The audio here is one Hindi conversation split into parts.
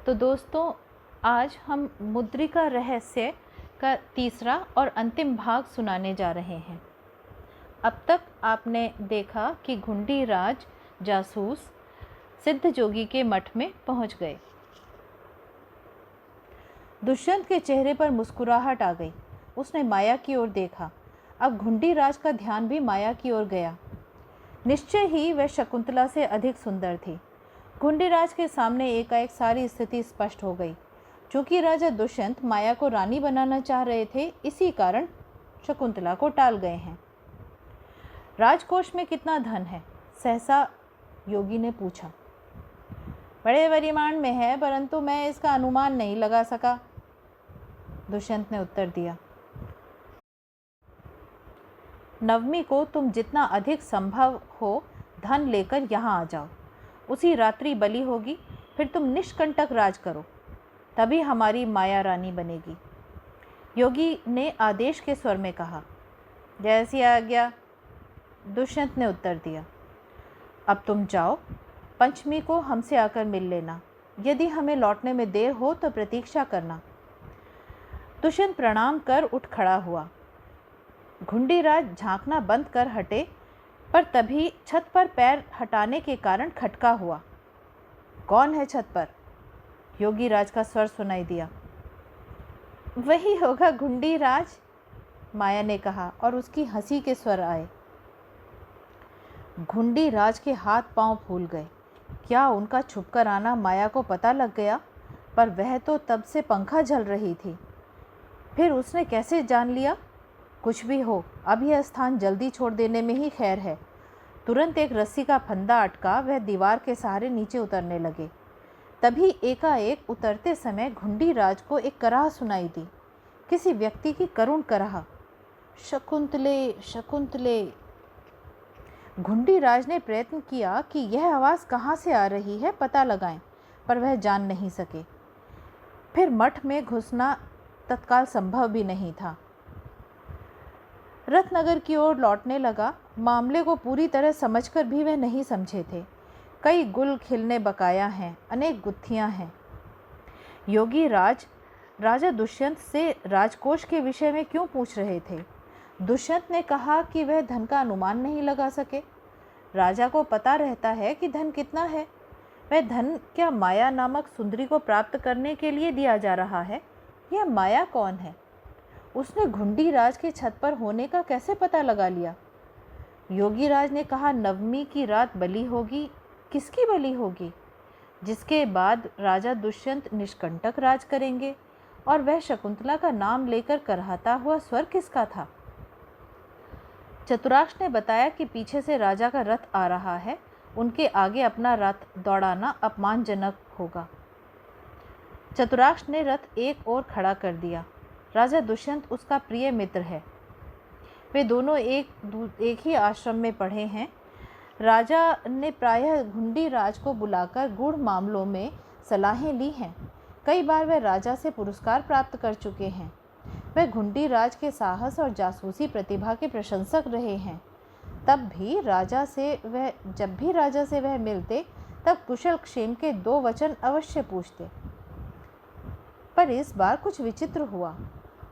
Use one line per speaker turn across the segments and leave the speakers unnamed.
तो दोस्तों, आज हम मुद्रिका रहस्य का तीसरा और अंतिम भाग सुनाने जा रहे हैं। अब तक आपने देखा कि घुंडी राज जासूस सिद्ध जोगी के मठ में पहुंच गए। दुष्यंत के चेहरे पर मुस्कुराहट आ गई। उसने माया की ओर देखा। अब घुंडी राज का ध्यान भी माया की ओर गया। निश्चय ही वह शकुंतला से अधिक सुंदर थी। घुंडीराज के सामने एकाएक सारी स्थिति स्पष्ट हो गई। चूंकि राजा दुष्यंत माया को रानी बनाना चाह रहे थे, इसी कारण शकुंतला को टाल गए हैं। राजकोष में कितना धन है? सहसा योगी ने पूछा। बड़े परिमाण में है, परंतु मैं इसका अनुमान नहीं लगा सका, दुष्यंत ने उत्तर दिया। नवमी को तुम जितना अधिक संभव हो धन लेकर यहाँ आ जाओ। उसी रात्रि बलि होगी, फिर तुम निष्कंटक राज करो, तभी हमारी माया रानी बनेगी। योगी ने आदेश के स्वर में कहा। जैसी आज्ञा, दुष्यंत ने उत्तर दिया। अब तुम जाओ, पंचमी को हमसे आकर मिल लेना। यदि हमें लौटने में देर हो तो प्रतीक्षा करना। दुष्यंत प्रणाम कर उठ खड़ा हुआ। घुंडीराज झांकना बंद कर हटे, पर तभी छत पर पैर हटाने के कारण खटका हुआ। कौन है छत पर? योगी राज का स्वर सुनाई दिया। वही होगा घुंडीराज, माया ने कहा और उसकी हंसी के स्वर आए। घुंडीराज के हाथ पांव फूल गए। क्या उनका छुपकर आना माया को पता लग गया? पर वह तो तब से पंखा झल रही थी। फिर उसने कैसे जान लिया? कुछ भी हो, अब यह स्थान जल्दी छोड़ देने में ही खैर है। तुरंत एक रस्सी का फंदा अटका, वह दीवार के सहारे नीचे उतरने लगे। तभी एकाएक उतरते समय घुंडीराज को एक कराह सुनाई दी, किसी व्यक्ति की करुण कराह। शकुंतले, शकुंतले। घुंडीराज ने प्रयत्न किया कि यह आवाज़ कहाँ से आ रही है पता लगाएं, पर वह जान नहीं सके। फिर मठ में घुसना तत्काल संभव भी नहीं था। रत्नगर की ओर लौटने लगा। मामले को पूरी तरह समझकर भी वह नहीं समझे थे। कई गुल खिलने बकाया हैं, अनेक गुत्थियां हैं। योगी राज राजा दुष्यंत से राजकोष के विषय में क्यों पूछ रहे थे? दुष्यंत ने कहा कि वह धन का अनुमान नहीं लगा सके। राजा को पता रहता है कि धन कितना है। वह धन क्या माया नामक सुंदरी को प्राप्त करने के लिए दिया जा रहा है? यह माया कौन है? उसने घुंडीराज के छत पर होने का कैसे पता लगा लिया? योगीराज ने कहा नवमी की रात बलि होगी। किसकी बलि होगी? जिसके बाद राजा दुष्यंत निष्कंटक राज करेंगे। और वह शकुंतला का नाम लेकर कराहता हुआ स्वर किसका था? चतुराक्ष ने बताया कि पीछे से राजा का रथ आ रहा है, उनके आगे अपना रथ दौड़ाना अपमानजनक होगा। चतुराक्ष ने रथ एक ओर खड़ा कर दिया। राजा दुष्यंत उसका प्रिय मित्र है। वे दोनों एक ही आश्रम में पढ़े हैं। राजा ने प्रायः घुंडीराज को बुलाकर गूढ़ मामलों में सलाहें ली हैं। कई बार वह राजा से पुरस्कार प्राप्त कर चुके हैं। वह घुंडीराज के साहस और जासूसी प्रतिभा के प्रशंसक रहे हैं। जब भी राजा से वह मिलते, तब कुशल क्षेम के 2 वचन अवश्य पूछते। पर इस बार कुछ विचित्र हुआ।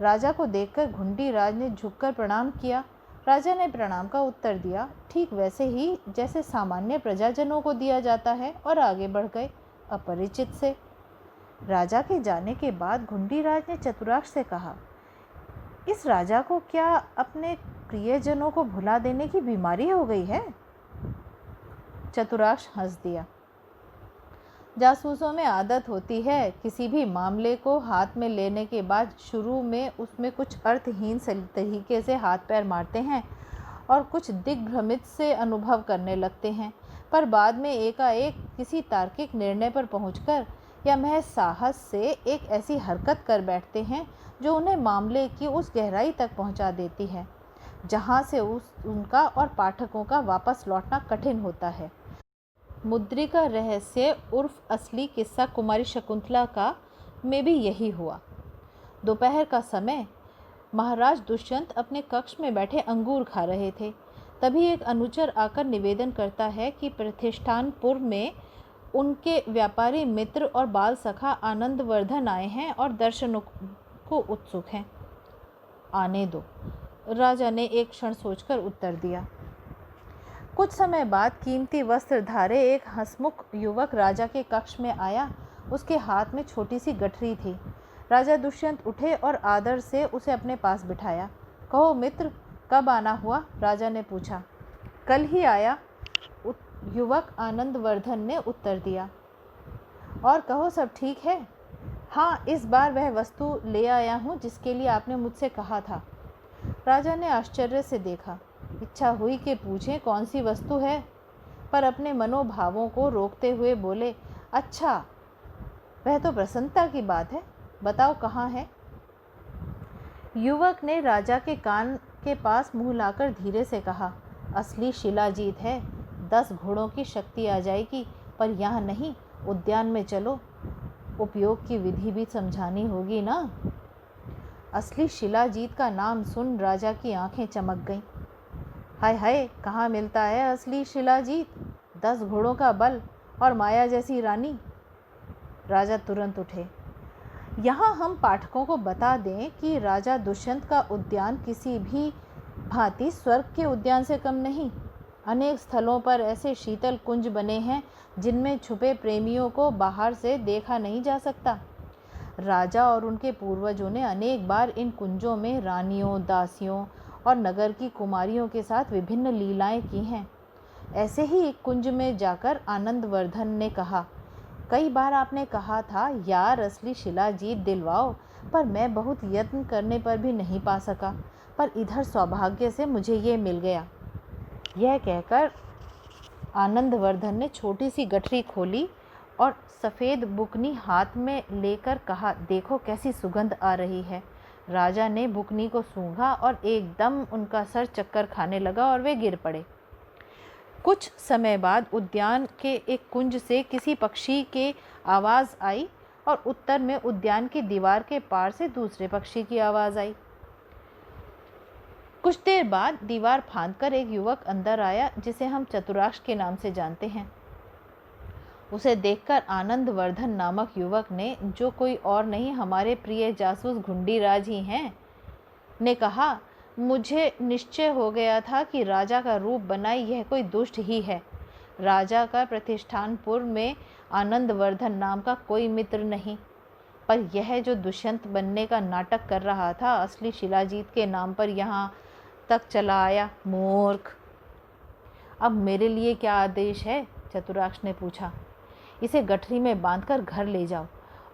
राजा को देखकर घुंडीराज ने झुककर प्रणाम किया। राजा ने प्रणाम का उत्तर दिया, ठीक वैसे ही जैसे सामान्य प्रजाजनों को दिया जाता है, और आगे बढ़ गए अपरिचित से। राजा के जाने के बाद घुंडीराज ने चतुराक्ष से कहा, इस राजा को क्या अपने प्रियजनों को भुला देने की बीमारी हो गई है? चतुराक्ष हंस दिया। जासूसों में आदत होती है, किसी भी मामले को हाथ में लेने के बाद शुरू में उसमें कुछ अर्थहीन तरीके से हाथ पैर मारते हैं और कुछ दिग्भ्रमित से अनुभव करने लगते हैं, पर बाद में एकाएक किसी तार्किक निर्णय पर पहुंचकर या महज साहस से एक ऐसी हरकत कर बैठते हैं जो उन्हें मामले की उस गहराई तक पहुंचा देती है जहां से उनका और पाठकों का वापस लौटना कठिन होता है। मुद्रिका रहस्य उर्फ असली किस्सा कुमारी शकुंतला का में भी यही हुआ। दोपहर का समय, महाराज दुष्यंत अपने कक्ष में बैठे अंगूर खा रहे थे। तभी एक अनुचर आकर निवेदन करता है कि प्रतिष्ठानपुर में उनके व्यापारी मित्र और बाल सखा आनंदवर्धन आए हैं और दर्शन को उत्सुक हैं। आने दो, राजा ने एक क्षण सोचकर उत्तर दिया। कुछ समय बाद कीमती वस्त्र धारे एक हंसमुख युवक राजा के कक्ष में आया। उसके हाथ में छोटी सी गठरी थी। राजा दुष्यंत उठे और आदर से उसे अपने पास बिठाया। कहो मित्र, कब आना हुआ? राजा ने पूछा। कल ही आया, युवक आनंदवर्धन ने उत्तर दिया। और कहो सब ठीक है? हाँ, इस बार वह वस्तु ले आया हूँ जिसके लिए आपने मुझसे कहा था। राजा ने आश्चर्य से देखा। इच्छा हुई कि पूछें कौन सी वस्तु है, पर अपने मनोभावों को रोकते हुए बोले, अच्छा, वह तो प्रसन्नता की बात है, बताओ कहाँ है? युवक ने राजा के कान के पास मुंह लाकर धीरे से कहा, असली शिलाजीत है। 10 घोड़ों की शक्ति आ जाएगी, पर यहाँ नहीं, उद्यान में चलो। उपयोग की विधि भी समझानी होगी ना। असली शिलाजीत का नाम सुन राजा की आंखें चमक गईं। हाय हाय, कहाँ मिलता है असली शिलाजीत? 10 घोड़ों का बल और माया जैसी रानी। राजा तुरंत उठे। यहाँ हम पाठकों को बता दें कि राजा दुष्यंत का उद्यान किसी भी भांति स्वर्ग के उद्यान से कम नहीं। अनेक स्थलों पर ऐसे शीतल कुंज बने हैं जिनमें छुपे प्रेमियों को बाहर से देखा नहीं जा सकता। राजा और उनके पूर्वजों ने अनेक बार इन कुंजों में रानियों, दासियों और नगर की कुमारियों के साथ विभिन्न लीलाएं की हैं। ऐसे ही एक कुंज में जाकर आनंदवर्धन ने कहा, कई बार आपने कहा था यार असली शिलाजीत दिलवाओ, पर मैं बहुत यत्न करने पर भी नहीं पा सका, पर इधर सौभाग्य से मुझे ये मिल गया। यह कहकर आनंदवर्धन ने छोटी सी गठरी खोली और सफ़ेद बुकनी हाथ में लेकर कहा, देखो कैसी सुगंध आ रही है। राजा ने बुकनी को सूंघा और एकदम उनका सर चक्कर खाने लगा और वे गिर पड़े। कुछ समय बाद उद्यान के एक कुंज से किसी पक्षी की आवाज़ आई और उत्तर में उद्यान की दीवार के पार से दूसरे पक्षी की आवाज़ आई। कुछ देर बाद दीवार फांदकर एक युवक अंदर आया जिसे हम चतुराक्ष के नाम से जानते हैं। उसे देखकर आनंदवर्धन नामक युवक ने, जो कोई और नहीं हमारे प्रिय जासूस घुंडीराज ही हैं, ने कहा, मुझे निश्चय हो गया था कि राजा का रूप बनाई यह कोई दुष्ट ही है। राजा का प्रतिष्ठानपुर में आनंदवर्धन नाम का कोई मित्र नहीं, पर यह जो दुष्यंत बनने का नाटक कर रहा था असली शिलाजीत के नाम पर यहाँ तक चला आया। मूर्ख! अब मेरे लिए क्या आदेश है? चतुराक्ष ने पूछा। इसे गठरी में बांधकर घर ले जाओ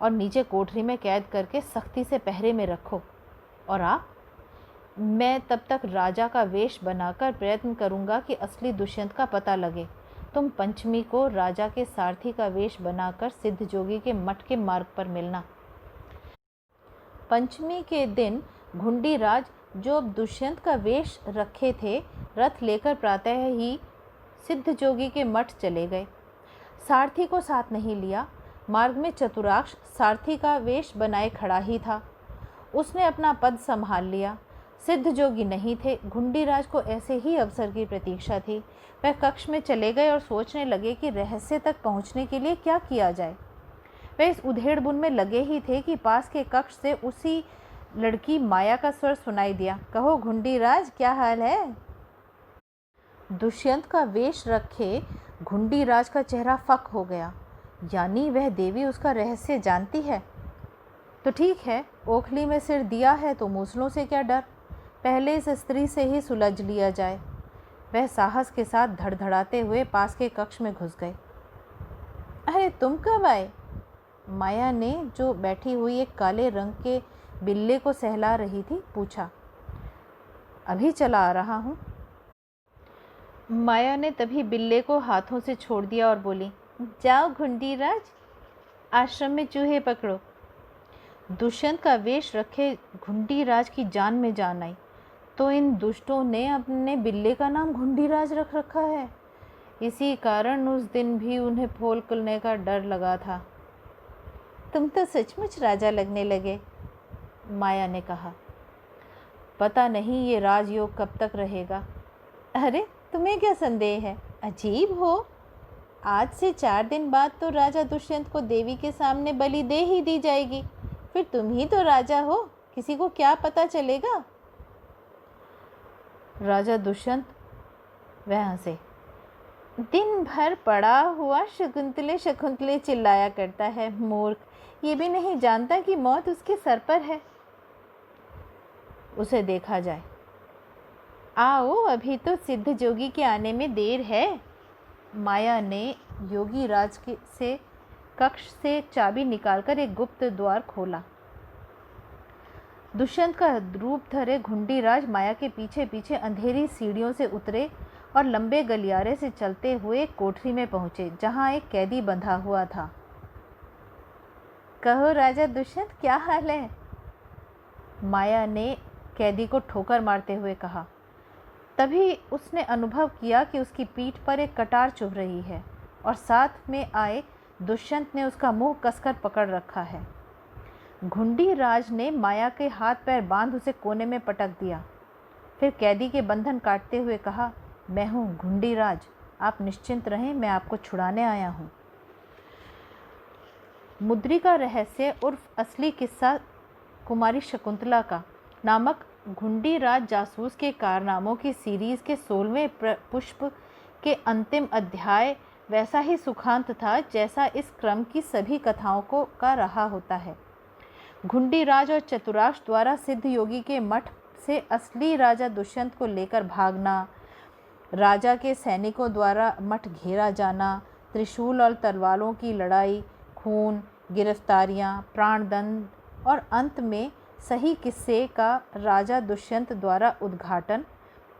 और नीचे कोठरी में कैद करके सख्ती से पहरे में रखो। और आप? मैं तब तक राजा का वेश बनाकर प्रयत्न करूंगा कि असली दुष्यंत का पता लगे। तुम पंचमी को राजा के सारथी का वेश बनाकर सिद्ध जोगी के मठ के मार्ग पर मिलना। पंचमी के दिन घुंडीराज, जो अब दुष्यंत का वेश रखे थे, रथ लेकर प्रातः ही सिद्ध जोगी के मठ चले गए। सारथी को साथ नहीं लिया। मार्ग में चतुराक्ष सारथी का वेश बनाए खड़ा ही था। उसने अपना पद संभाल लिया। सिद्ध जोगी नहीं थे। घुंडीराज को ऐसे ही अवसर की प्रतीक्षा थी। वह कक्ष में चले गए और सोचने लगे कि रहस्य तक पहुंचने के लिए क्या किया जाए। वे इस उधेड़-बुन में लगे ही थे कि पास के कक्ष से उसी लड़की माया का स्वर सुनाई दिया। कहो घुंडीराज, क्या हाल है? दुष्यंत का वेश रखे घुंडीराज का चेहरा फक हो गया। यानी वह देवी उसका रहस्य जानती है? तो ठीक है, ओखली में सिर दिया है तो मूसलों से क्या डर। पहले इस स्त्री से ही सुलझ लिया जाए। वह साहस के साथ धड़धड़ाते हुए पास के कक्ष में घुस गए। अरे तुम कब आए? माया ने, जो बैठी हुई एक काले रंग के बिल्ले को सहला रही थी, पूछा। अभी चला आ रहा हूँ। माया ने तभी बिल्ले को हाथों से छोड़ दिया और बोली, जाओ घुंडीराज, आश्रम में चूहे पकड़ो। दुष्यंत का वेश रखे घुंडीराज की जान में जान आई। तो इन दुष्टों ने अपने बिल्ले का नाम घुंडीराज रख रखा है। इसी कारण उस दिन भी उन्हें फोल खुलने का डर लगा था। तुम तो सचमुच राजा लगने लगे, माया ने कहा। पता नहीं ये राजयोग कब तक रहेगा। अरे तुम्हें क्या संदेह है? अजीब हो। आज से 4 दिन बाद तो राजा दुष्यंत को देवी के सामने बलि दे ही दी जाएगी। फिर तुम ही तो राजा हो, किसी को क्या पता चलेगा। राजा दुष्यंत वह हंसे। दिन भर पड़ा हुआ शकुंतले शकुंतले चिल्लाया करता है, मूर्ख, ये भी नहीं जानता कि मौत उसके सर पर है। उसे देखा जाए। आओ, अभी तो सिद्ध जोगी के आने में देर है। माया ने योगी राज से कक्ष से चाबी निकालकर एक गुप्त द्वार खोला। दुष्यंत का रूप धरे घुंडीराज माया के पीछे पीछे अंधेरी सीढ़ियों से उतरे और लंबे गलियारे से चलते हुए एक कोठरी में पहुंचे, जहां एक कैदी बंधा हुआ था। कहो राजा दुष्यंत, क्या हाल है? माया ने कैदी को ठोकर मारते हुए कहा। तभी उसने अनुभव किया कि उसकी पीठ पर एक कटार चुभ रही है और साथ में आए दुष्यंत ने उसका मुंह कसकर पकड़ रखा है। घुंडीराज ने माया के हाथ पैर बांध उसे कोने में पटक दिया। फिर कैदी के बंधन काटते हुए कहा, मैं हूँ घुंडीराज, आप निश्चिंत रहें, मैं आपको छुड़ाने आया हूँ। मुद्रिका रहस्य उर्फ असली किस्सा कुमारी शकुंतला का नामक घुंडीराज जासूस के कारनामों की सीरीज़ के 16वें पुष्प के अंतिम अध्याय वैसा ही सुखांत था जैसा इस क्रम की सभी कथाओं का रहा होता है। घुंडीराज और चतुराक्ष द्वारा सिद्ध योगी के मठ से असली राजा दुष्यंत को लेकर भागना, राजा के सैनिकों द्वारा मठ घेरा जाना, त्रिशूल और तलवारों की लड़ाई, खून, गिरफ्तारियां, प्राणदंड और अंत में सही किस्से का राजा दुष्यंत द्वारा उद्घाटन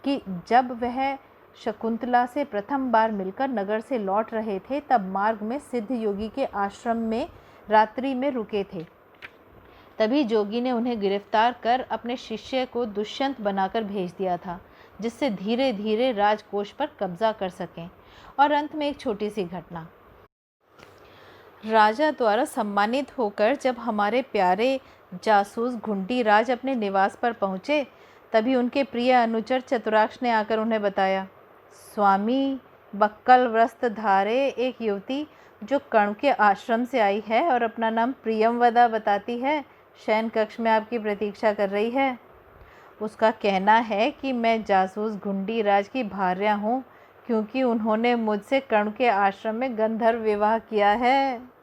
कि जब वह शकुंतला से प्रथम बार मिलकर नगर से लौट रहे थे तब मार्ग में सिद्ध योगी के आश्रम में रात्रि में रुके थे। तभी जोगी ने उन्हें गिरफ्तार कर अपने शिष्य को दुष्यंत बनाकर भेज दिया था, जिससे धीरे धीरे राजकोष पर कब्जा कर सकें। और अंत में एक छोटी सी घटना। राजा द्वारा सम्मानित होकर जब हमारे प्यारे जासूस घुंडीराज अपने निवास पर पहुँचे, तभी उनके प्रिय अनुचर चतुराक्ष ने आकर उन्हें बताया, स्वामी, बक्कल वस्त्रधारे एक युवती जो कर्ण के आश्रम से आई है और अपना नाम प्रियमवदा बताती है, शयन कक्ष में आपकी प्रतीक्षा कर रही है। उसका कहना है कि मैं जासूस घुंडीराज की भार्या हूँ, क्योंकि उन्होंने मुझसे कर्ण के आश्रम में गंधर्व विवाह किया है।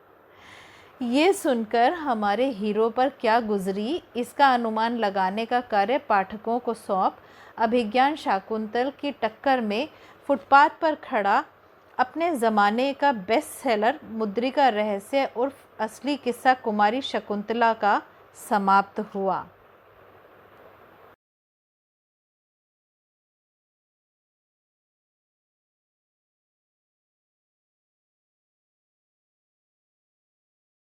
ये सुनकर हमारे हीरो पर क्या गुजरी, इसका अनुमान लगाने का कार्य पाठकों को सौंप अभिज्ञान शाकुंतल की टक्कर में फुटपाथ पर खड़ा अपने ज़माने का बेस्ट सेलर मुद्रिका रहस्य उर्फ असली किस्सा कुमारी शकुंतला का समाप्त हुआ।